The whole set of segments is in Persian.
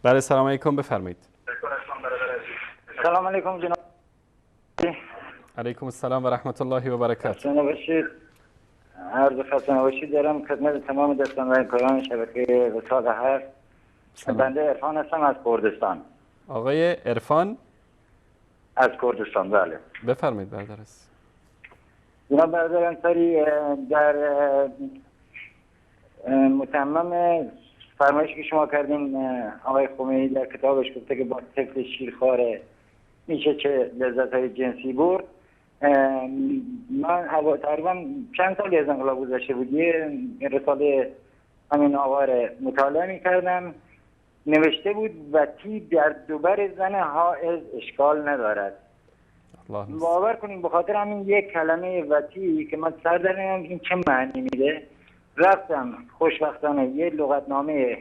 بله سلام علیکم، بفرمایید. سلام علیکم جناب. علیکم السلام و رحمت الله و برکاته. خسته نباشید. عرض خسته نباشید دارم خدمت تمام دوستان و همکاران شبکه وصال هست. بنده عرفان هستم از کردستان. آقای عرفان از کردستان، بله. بفرمایید برادر عزیز. جناب برادر انصاری، در متمم فرمایشی که شما کردین آقای خمینی در کتابش گفته که با طفل شیرخوار میشه چه لذت‌های جنسی برد. من تقریبا چند سالی از انقلاب گذشته بود یه رساله همین آوار مطالعه می‌کردم، نوشته بود وطی در دوبر زن حائض اشکال ندارد. باور کنیم به خاطر همین یک کلمه وطی که من سر در نمیارم این چه معنی میده، رفتم خوشبختانه یه لغتنامه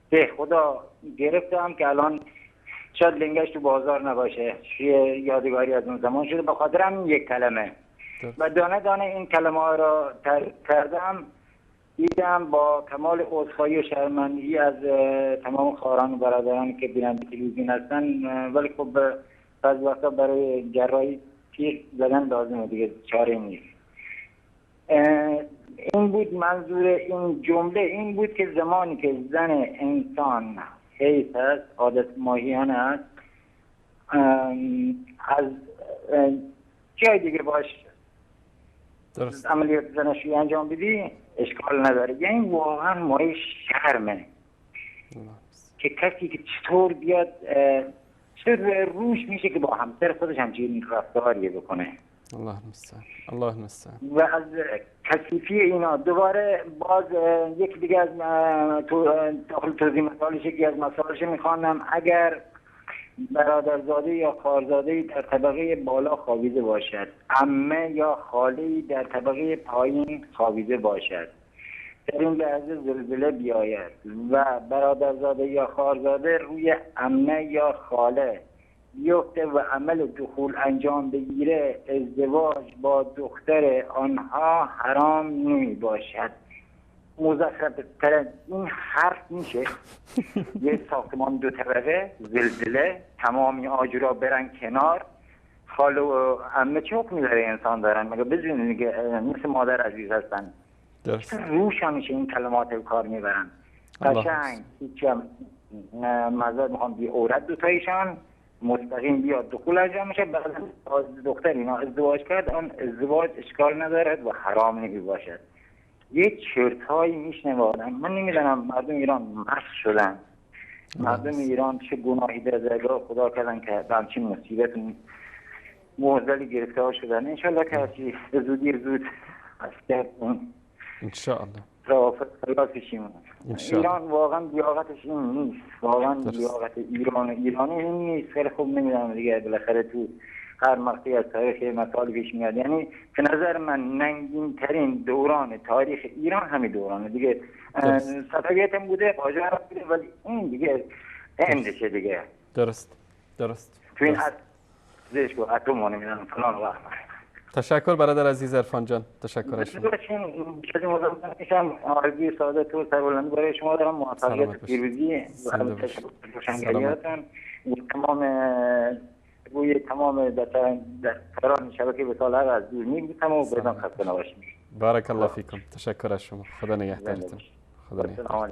به خدا گرفتم که الان شاید لنگش تو بازار نباشه، یادگاری از اون زمان شده به خاطر همین یک کلمه. و دانه دانه این کلمه ها را کردم، دیدم با کمال عذرخواهی و شرمندگی از تمام خواهران و برادرانی که بیننده تلویزیون هستن، ولی خب بعضی وقتا برای جراحی تیغ زدن لازمه دیگه، چاره نیست. این بود منظور این جمله، این بود که زمانی که زن انسان حیث است، عادت ماهیانه است، از جای دیگه باش درست عملیات زناشویی انجام بدی اشکال نداره. یعنی واقعا مایه شرمه که کسی که چطور بیاد چطور روش میشه که با همسر خودش همچین رفتاری بکنه. الله المستعان، الله المستعان. و از کثیفی اینا دوباره باز یکی دیگه از داخل توضیح مسائلش یکی از مسائلش میخوانم، اگر برادرزاده یا خواهرزاده در طبقه بالا خوابیده باشد، عمه یا خاله در طبقه پایین خوابیده باشد، در این لحظه زلزله بیاید و برادرزاده یا خواهرزاده روی عمه یا خاله بیفته و عمل دخول انجام بگیره، ازدواج با دختر آنها حرام نمی باشد. مزخرف تر این حرف میشه؟ یه ساختمان دو طبقه، زلزله، تمامی آجرها برن کنار، خاله و عمه چه حکمی داره انسان دارن؟ مگه بدونید که مثل مادر عزیز هستن؟ درست. روش همیشه این کلمات به کار میبرن. قشنگ هیچ مذهب میخوام بی عورت دوتایشان مستقیم بیاد دخول انجام میشه، بعد از دختر اینا ازدواج کرد، آن ازدواج اشکال ندارد و حرام نمی باشد. یه چرتایی میشنوه آدم. من نمیدونم مردم ایران مست شدن، مردم ایران چه گناهی در درگاه خدا کردن که به همچین مصیبت معضلی گرفته ها شدن. انشالله که هرچی به زودی زود از کرد انشاءالله رافت خلافشیم. ایران واقعا لیاقتش این نیست، واقعا لیاقت ایرانی این نیست. خیلی خوب نمیدونم دیگه، بالاخره تو هر مقطعی از تاریخ مسائل پیش میاد. یعنی به نظر من ننگین ترین دوران تاریخ ایران همین دورانه دیگه. صفویت هم بوده، قاجار بوده، ولی این دیگه اندشه دیگه. درست تو این زیش کو اتم نمیدونم فلان وقت. تشکر برادر عزیز عرفان جان، تشکر از شما. چیزی مزاحم میشم، آرزوی سعادت و سربلندی برای شما دارم، موفقیت پیروزی و روشنگریاتون تمام روی تمام دستان شبکه وصال از دور میگم و بدون خسته نباشید. بارک الله فیکم، تشکر از شما، خدا نگهدارتون. خدا نگهدار.